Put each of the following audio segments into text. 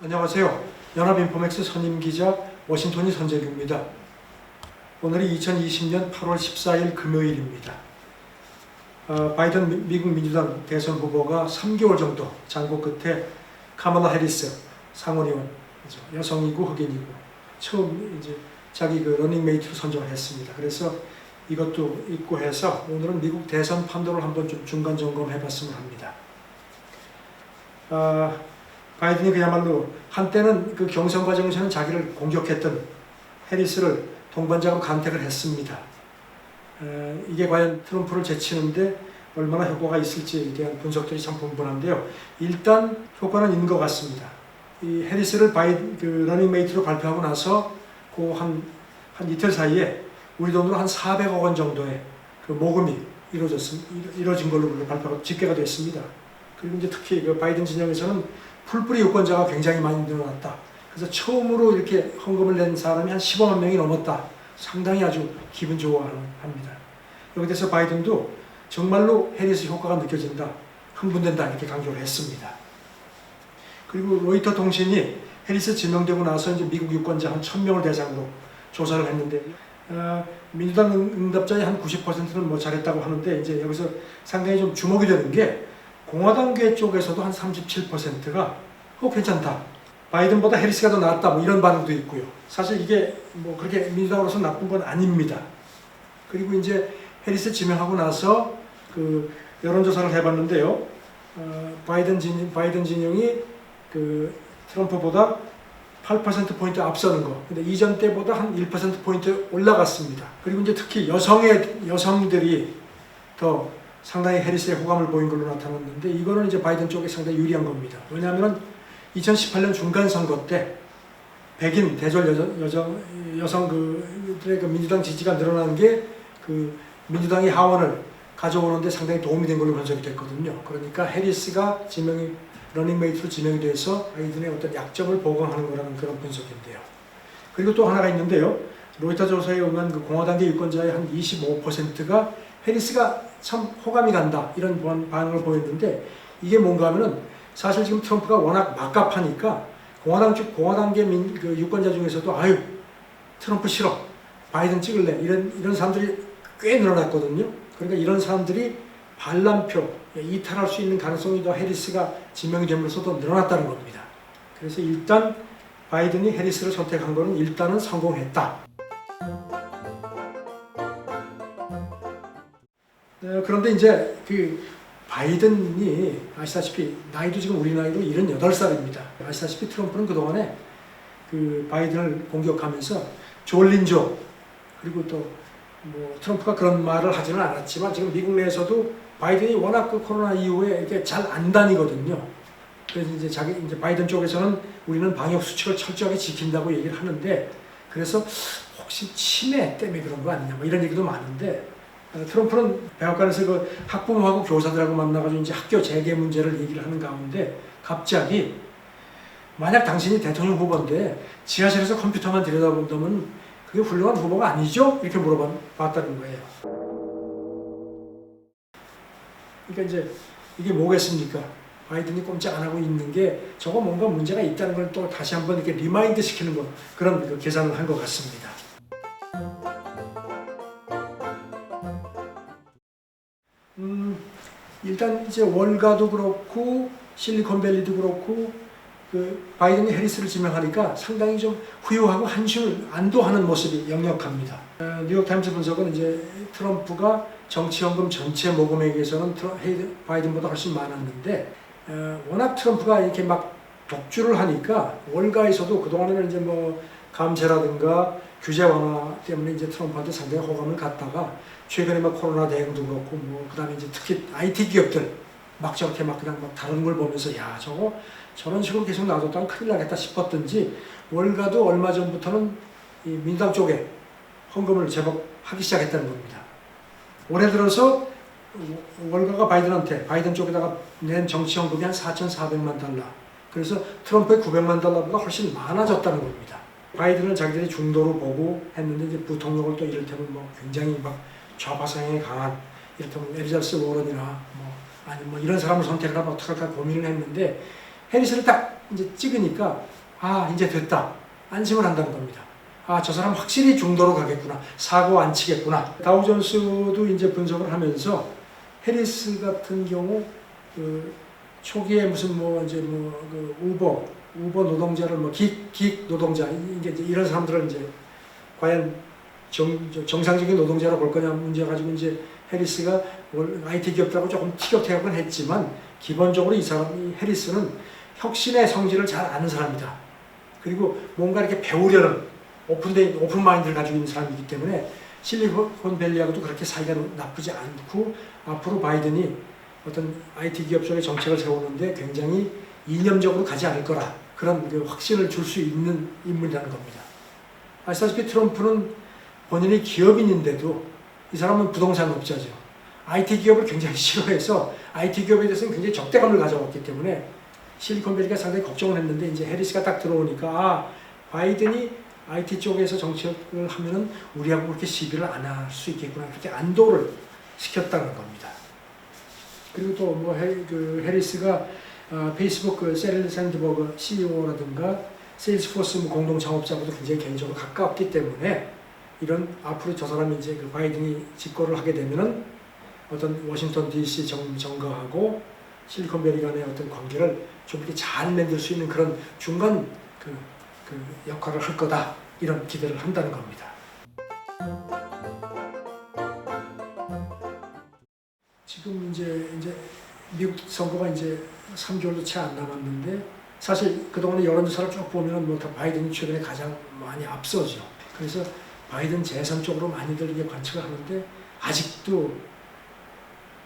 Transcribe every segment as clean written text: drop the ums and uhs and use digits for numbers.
안녕하세요. 연합인포맥스 선임기자 워싱턴이 선재규입니다. 오늘이 2020년 8월 14일 금요일입니다. 바이든 미국 민주당 대선 후보가 3개월 정도 장고 끝에 카멀라 해리스 상원의원, 여성이고 흑인이고 처음 이제 자기 러닝메이트로 선정을 했습니다. 그래서 이것도 있고 해서 오늘은 미국 대선 판도를 한번 좀 중간 점검해 봤으면 합니다. 바이든이 그야말로 한때는 그 경선 과정에서는 자기를 공격했던 해리스를 동반자로 간택을 했습니다. 이게 과연 트럼프를 제치는데 얼마나 효과가 있을지에 대한 분석들이 참 분분한데요. 일단 효과는 있는 것 같습니다. 이 해리스를 러닝메이트로 발표하고 나서 그 한 이틀 사이에 우리 돈으로 한 400억 원 정도의 그 모금이 이루어진 걸로 발표가 집계가 됐습니다. 그리고 이제 특히 그 바이든 진영에서는 풀뿌리 유권자가 굉장히 많이 늘어났다. 그래서 처음으로 이렇게 헌금을 낸 사람이 한 15만 명이 넘었다. 상당히 아주 기분 좋아합니다. 여기 대해서 바이든도 정말로 해리스 효과가 느껴진다, 흥분된다 이렇게 강조를 했습니다. 그리고 로이터 통신이 해리스 지명되고 나서 이제 미국 유권자 한 1000명을 대상으로 조사를 했는데 민주당 응답자의 한 90%는 뭐 잘했다고 하는데 이제 여기서 상당히 좀 주목이 되는 게 공화당계 쪽에서도 한 37%가 괜찮다, 바이든보다 해리스가 더 낫다 뭐 이런 반응도 있고요. 사실 이게 뭐 그렇게 민주당으로서 나쁜 건 아닙니다. 그리고 이제 해리스 지명하고 나서 그 여론조사를 해봤는데요. 바이든 진영이 그 트럼프보다 8%포인트 앞서는 거. 근데 이전 때보다 한 1%포인트 올라갔습니다. 그리고 이제 특히 여성들이 더 상당히 해리스의 호감을 보인 걸로 나타났는데 이거는 이제 바이든 쪽에 상당히 유리한 겁니다. 왜냐하면 2018년 중간선거 때 백인 대졸 여성들의 그 민주당 지지가 늘어난 게 그 민주당이 하원을 가져오는데 상당히 도움이 된 걸로 분석이 됐거든요. 그러니까 해리스가 러닝메이트로 지명이 돼서 바이든의 어떤 약점을 보강하는 거라는 그런 분석인데요. 그리고 또 하나가 있는데요. 로이터 조사에 의하면 그 공화당계 유권자의 한 25%가 해리스가 참 호감이 간다 이런 반응을 보였는데 이게 뭔가 하면은 사실 지금 트럼프가 워낙 막갑하니까 공화당계 그 유권자 중에서도 아유 트럼프 싫어, 바이든 찍을래 이런 사람들이 꽤 늘어났거든요. 그러니까 이런 사람들이 반란표 이탈할 수 있는 가능성이 더 해리스가 지명이 되면서 더 늘어났다는 겁니다. 그래서 일단 바이든이 해리스를 선택한 거는 일단은 성공했다. 그런데 이제 그 바이든이 아시다시피 나이도 지금 우리 나이로 78살입니다. 아시다시피 트럼프는 그동안에 그 바이든을 공격하면서 졸린조 그리고 또 뭐 트럼프가 그런 말을 하지는 않았지만 지금 미국 내에서도 바이든이 워낙 그 코로나 이후에 이렇게 잘 안 다니거든요. 그래서 이제 바이든 쪽에서는 우리는 방역 수칙을 철저하게 지킨다고 얘기를 하는데 그래서 혹시 치매 때문에 그런 거 아니냐 뭐 이런 얘기도 많은데 트럼프는 백악관에서 그 학부모하고 교사들하고 만나가지고 이제 학교 재개 문제를 얘기를 하는 가운데 갑자기 만약 당신이 대통령 후보인데 지하실에서 컴퓨터만 들여다본다면 그게 훌륭한 후보가 아니죠? 이렇게 물어봤다는 거예요. 그러니까 이제 이게 뭐겠습니까? 바이든이 꼼짝 안 하고 있는 게 저거 뭔가 문제가 있다는 걸 또 다시 한번 이렇게 리마인드 시키는 거 그런 그 계산을 한 것 같습니다. 일단 이제 월가도 그렇고 실리콘밸리도 그렇고 그 바이든이 해리스를 지명하니까 상당히 좀 후유하고 안도하는 모습이 역력합니다. 뉴욕타임스 분석은 이제 트럼프가 정치연금 전체 모금액에서는 바이든보다 훨씬 많았는데 워낙 트럼프가 이렇게 막 독주를 하니까 월가에서도 그동안에는 이제 뭐 감세라든가 규제 완화 때문에 이제 트럼프한테 상당히 호감을 갖다가 최근에 막 코로나 대응도 그렇고 뭐 그다음에 이제 특히 IT 기업들 막 저렇게 막 그냥 막 다른 걸 보면서 야 저런 식으로 계속 놔뒀다면 큰일 나겠다 싶었던지 월가도 얼마 전부터는 이 민주당 쪽에 헌금을 제법 하기 시작했다는 겁니다. 올해 들어서 월가가 바이든 쪽에다가 낸 정치 헌금이 한 4,400만 달러. 그래서 트럼프의 900만 달러보다 훨씬 많아졌다는 겁니다. 바이든은 자기들이 중도로 보고 했는데 이제 부통령을 또 이를테면 뭐 굉장히 막 좌파 성향이 강한 이를테면 엘리자베스 워런이나 뭐 아니면 뭐 이런 사람을 선택하면 어떡할까 고민을 했는데 해리스를 딱 이제 찍으니까 아 이제 됐다 안심을 한다는 겁니다. 아 저 사람 확실히 중도로 가겠구나, 사고 안 치겠구나. 다우존스도 이제 분석을 하면서 해리스 같은 경우 그 초기에 무슨 뭐 이제 그 우버 노동자를 뭐 긱 노동자 이게 이런 사람들을 이제 과연 정상적인 노동자로 볼 거냐 문제 가지고 이제 해리스가 IT 기업들하고 조금 티격태격은 했지만 기본적으로 이 해리스는 혁신의 성질을 잘 아는 사람이다. 그리고 뭔가 이렇게 배우려는 오픈 마인드를 가지고 있는 사람이기 때문에 실리콘밸리하고도 그렇게 사이가 나쁘지 않고 앞으로 바이든이 어떤 IT 기업 쪽의 정책을 세우는데 굉장히 이념적으로 가지 않을 거라 그런 그 확신을 줄 수 있는 인물이라는 겁니다. 아시다시피 트럼프는 본인이 기업인인데도 이 사람은 부동산 업자죠. IT 기업을 굉장히 싫어해서 IT 기업에 대해서는 굉장히 적대감을 가져왔기 때문에 실리콘밸리가 상당히 걱정을 했는데 이제 해리스가 딱 들어오니까 아 바이든이 IT 쪽에서 정책을 하면은 우리하고 그렇게 시비를 안 할 수 있겠구나 그렇게 안도를 시켰다는 겁니다. 그리고 또 뭐 해리스가 페이스북 그 세릴 샌드버그 CEO라든가 세일스포스 뭐 공동 창업자하고도 굉장히 개인적으로 가까웠기 때문에 이런 앞으로 저 사람이 이제 그 바이든이 집권을 하게 되면은 어떤 워싱턴 DC 정거하고 실리콘밸리 간의 어떤 관계를 좀 이렇게 잘 만들 수 있는 그런 중간 그 역할을 할 거다 이런 기대를 한다는 겁니다. 지금 이제 미국 선거가 이제 3개월도 채 안 남았는데 사실 그동안의 여론조사를 쭉 보면은 뭐 다 바이든이 최근에 가장 많이 앞서죠. 그래서 바이든 재선 쪽으로 많이들 이게 관측을 하는데 아직도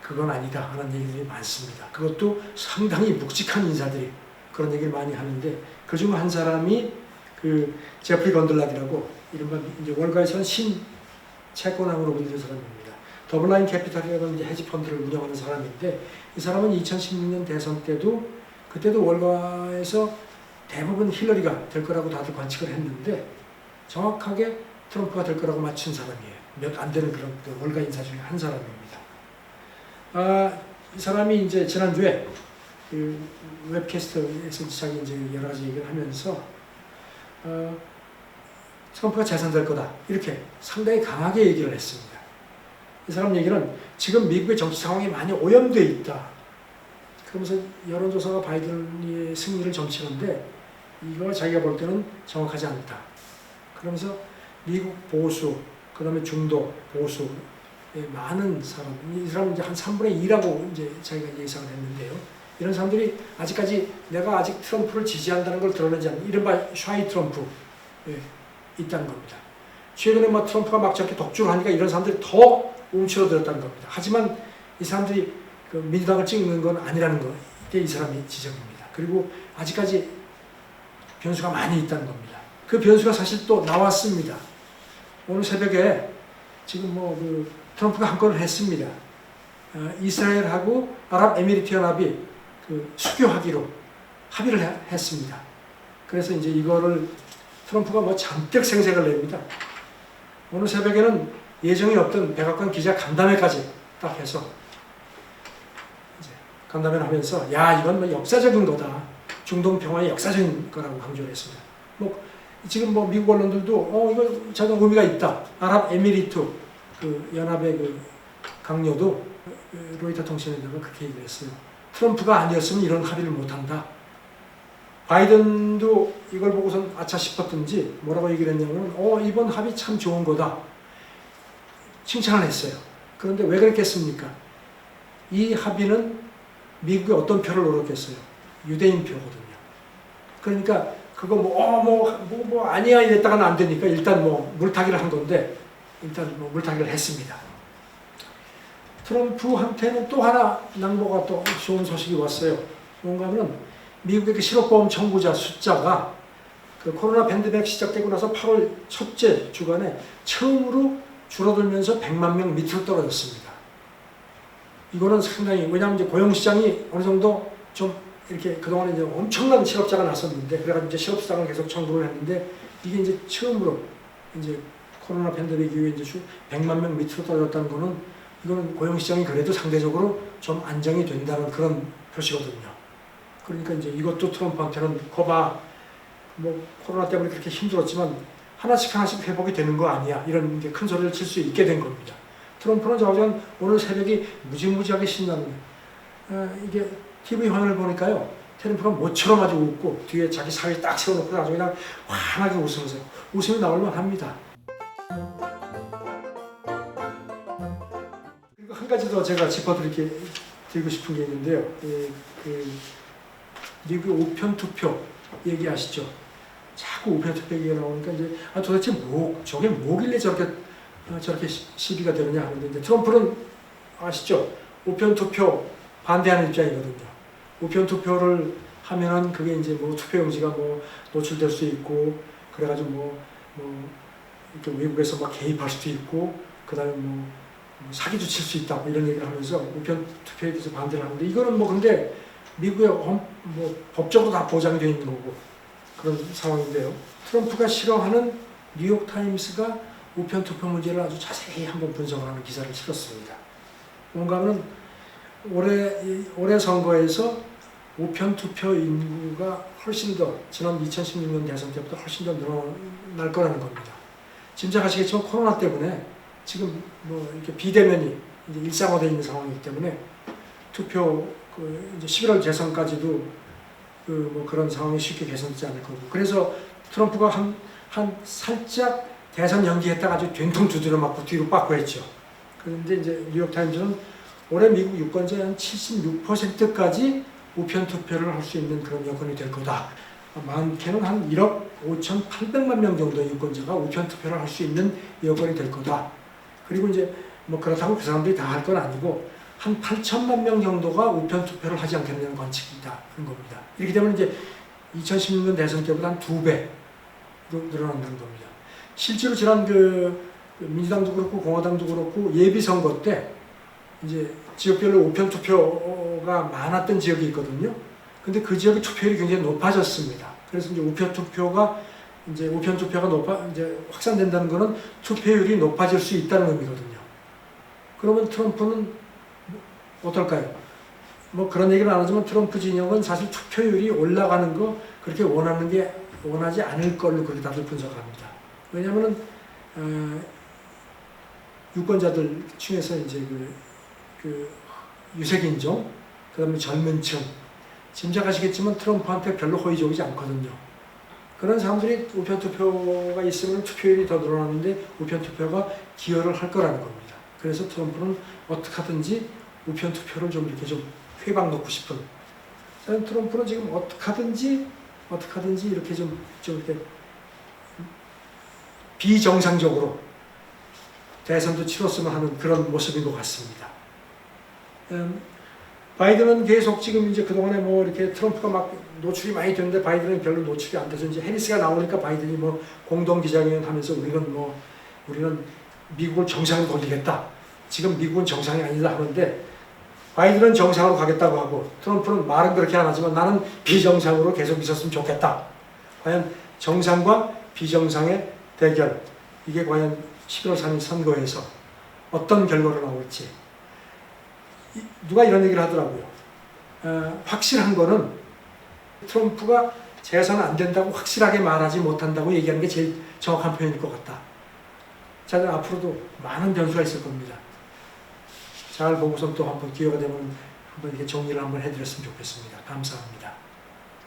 그건 아니다 하는 얘기들이 많습니다. 그것도 상당히 묵직한 인사들이 그런 얘기를 많이 하는데 그중 한 사람이 그 제프리 건들락이라고 이른바 이제 월가에서는 신채권왕으로 불리는 사람입니다. 더블라인 캐피탈이라는 이제 헤지 펀드를 운영하는 사람인데 이 사람은 2016년 대선 때도 그때도 월가에서 대부분 힐러리가 될 거라고 다들 관측을 했는데 정확하게 트럼프가 될 거라고 맞춘 사람이에요. 몇 안 되는 그런 그 월가 인사 중에 한 사람입니다. 이 사람이 이제 지난주에 그 웹캐스트에서 자기 이제 여러 가지 얘기를 하면서 트럼프가 재선될 거다 이렇게 상당히 강하게 얘기를 했습니다. 이 사람 얘기는 지금 미국의 정치 상황이 많이 오염되어 있다. 그러면서 여론조사가 바이든의 승리를 점치는데 이거 자기가 볼 때는 정확하지 않다. 그러면서 미국 보수, 그 다음에 중도 보수 많은 사람, 이 사람은 이제 한 3분의 2라고 이제 자기가 예상을 했는데요. 이런 사람들이 아직까지 내가 아직 트럼프를 지지한다는 걸 드러내지 않는 이른바 샤이 트럼프 있다는 겁니다. 최근에 뭐 트럼프가 막 저렇게 독주를 하니까 이런 사람들이 더 움츠러들었다는 겁니다. 하지만 이 사람들이 그 민주당을 찍는 건 아니라는 게 이 사람의 지적입니다. 그리고 아직까지 변수가 많이 있다는 겁니다. 그 변수가 사실 또 나왔습니다. 오늘 새벽에 지금 뭐 그 트럼프가 한 건을 했습니다. 이스라엘하고 아랍에미리트 연합이 그 수교하기로 합의를 했습니다. 그래서 이제 이거를 트럼프가 뭐 잔뜩 생색을 냅니다. 오늘 새벽에는 예정이 없던 백악관 기자 간담회까지 딱 해서 이제 간담회를 하면서 야 이건 뭐 역사적인 거다. 중동 평화의 역사적인 거라고 강조를 했습니다. 뭐 지금 뭐 미국 언론들도 이거 자기 의미가 있다. 아랍에미리트 그 연합의 그 강요도 로이터 통신에다가 그렇게 얘기를 했어요. 트럼프가 아니었으면 이런 합의를 못한다. 바이든도 이걸 보고선 아차 싶었든지 뭐라고 얘기를 했냐면 이번 합의 참 좋은 거다. 칭찬을 했어요. 그런데 왜 그랬겠습니까? 이 합의는 미국의 어떤 표를 얻었겠어요? 유대인 표거든요. 그러니까 그거 아니야 이랬다가는 안 되니까 일단 뭐 물타기를 한 건데 일단 뭐 물타기를 했습니다. 트럼프한테는 또 하나 낭보가 또 좋은 소식이 왔어요. 뭔가 하면 미국의 그 실업보험 청구자 숫자가 그 코로나 팬데믹 시작되고 나서 8월 첫째 주간에 처음으로 줄어들면서 100만 명 밑으로 떨어졌습니다. 이거는 상당히 왜냐하면 이제 고용시장이 어느 정도 좀 이렇게 그동안에 이제 엄청난 실업자가 났었는데 그래가지고 이제 실업수당을 계속 청구를 했는데 이게 이제 처음으로 이제 코로나 팬데믹 이후에 이제 100만 명 밑으로 떨어졌다는 거는 이거는 고용시장이 그래도 상대적으로 좀 안정이 된다는 그런 표시거든요. 그러니까 이제 이것도 트럼프한테는 거봐, 뭐 코로나 때문에 그렇게 힘들었지만 하나씩 회복이 되는 거 아니야, 이런 이제 큰 소리를 칠 수 있게 된 겁니다. 트럼프는 저전 오늘 새벽에 무지무지하게 신나는, 이게 TV 화면을 보니까요, 트럼프가 모처럼 아주 웃고 뒤에 자기 사위 딱 세워놓고 아주 그냥 환하게 웃으면서 웃음이 나올만 합니다. 그리고 한 가지 더 제가 짚어드리고 싶은 게 있는데요. 미국의 우편 투표 얘기하시죠? 자꾸 우편 투표 얘기가 나오니까 이제 도대체 저게 뭐길래 저렇게 시비가 되느냐 하는데, 이제 트럼프는 아시죠? 우편 투표 반대하는 입장이거든요. 우편 투표를 하면은 그게 이제 뭐 투표용지가 뭐 노출될 수 있고, 그래가지고 뭐 이렇게 외국에서 막 개입할 수도 있고, 그다음에 뭐 사기도 칠 수 있다, 뭐 이런 얘기를 하면서 우편 투표에 대해서 반대를 하는데, 이거는 뭐 근데 미국의 뭐 법적으로 다 보장이 되어 있는 거고 그런 상황인데요. 트럼프가 싫어하는 뉴욕타임스가 우편 투표 문제를 아주 자세히 한번 분석을 하는 기사를 실었습니다. 뭔가 하면 올해 선거에서 우편 투표 인구가 훨씬 더 지난 2016년 대선 때보다 훨씬 더 늘어날 거라는 겁니다. 짐작하시겠지만 코로나 때문에 지금 뭐 이렇게 비대면이 이제 일상화되어 있는 상황이기 때문에 투표 이제 11월 재선까지도 뭐 그런 상황이 쉽게 개선되지 않을 거고, 그래서 트럼프가 한 살짝 대선 연기했다가 아주 된통 두드려 맞고 뒤로 빠꾸 했죠. 그런데 이제 뉴욕타임즈는 올해 미국 유권자의 한 76%까지 우편 투표를 할 수 있는 그런 여건이 될 거다. 많게는 한 1억 5,800만 명 정도의 유권자가 우편 투표를 할 수 있는 여건이 될 거다. 그리고 이제 뭐 그렇다고 그 사람들이 다 할 건 아니고 한 8천만 명 정도가 우편 투표를 하지 않겠느냐는 관측이다. 그런 겁니다. 이렇게 되면 이제 2016년 대선 때보다 한 2배 늘어난다는 겁니다. 실제로 지난 민주당도 그렇고 공화당도 그렇고 예비 선거 때 이제 지역별로 우편 투표가 많았던 지역이 있거든요. 근데 그 지역의 투표율이 굉장히 높아졌습니다. 그래서 이제 우편 투표가 이제 확산된다는 것은 투표율이 높아질 수 있다는 의미거든요. 그러면 트럼프는 어떨까요? 뭐 그런 얘기는 안 하지만 트럼프 진영은 사실 투표율이 올라가는 거 그렇게 원하지 않을 걸로 그렇게 다들 분석합니다. 왜냐하면은 유권자들 중에서 이제 그 유색인종, 그다음에 젊은층, 짐작하시겠지만 트럼프한테 별로 호의적이지 않거든요. 그런 사람들이 우편 투표가 있으면 투표율이 더 늘어나는데 우편 투표가 기여를 할 거라는 겁니다. 그래서 트럼프는 어떻게 하든지 우편 투표를 좀 이렇게 좀 회방 놓고 싶은. 저는 트럼프는 지금 어떻게 하든지 이렇게 좀 이렇게 비정상적으로 대선도 치렀으면 하는 그런 모습인 것 같습니다. 바이든은 계속 지금 이제 그동안에 뭐 이렇게 트럼프가 막 노출이 많이 됐는데 바이든은 별로 노출이 안 돼서 이제 해리스가 나오니까 바이든이 뭐 공동 기자회견 하면서 우리는 미국을 정상으로 돌리겠다. 지금 미국은 정상이 아니다 하는데 바이든은 정상으로 가겠다고 하고 트럼프는 말은 그렇게 안 하지만 나는 비정상으로 계속 있었으면 좋겠다. 과연 정상과 비정상의 대결, 이게 과연 11월 3일 선거에서 어떤 결과로 나올지. 누가 이런 얘기를 하더라고요. 확실한 거는 트럼프가 재선 안 된다고 확실하게 말하지 못한다고 얘기하는 게 제일 정확한 표현일 것 같다. 자, 앞으로도 많은 변수가 있을 겁니다. 잘 보고서 또 한번 기회가 되면 한번 이렇게 정리를 한번 해드렸으면 좋겠습니다. 감사합니다.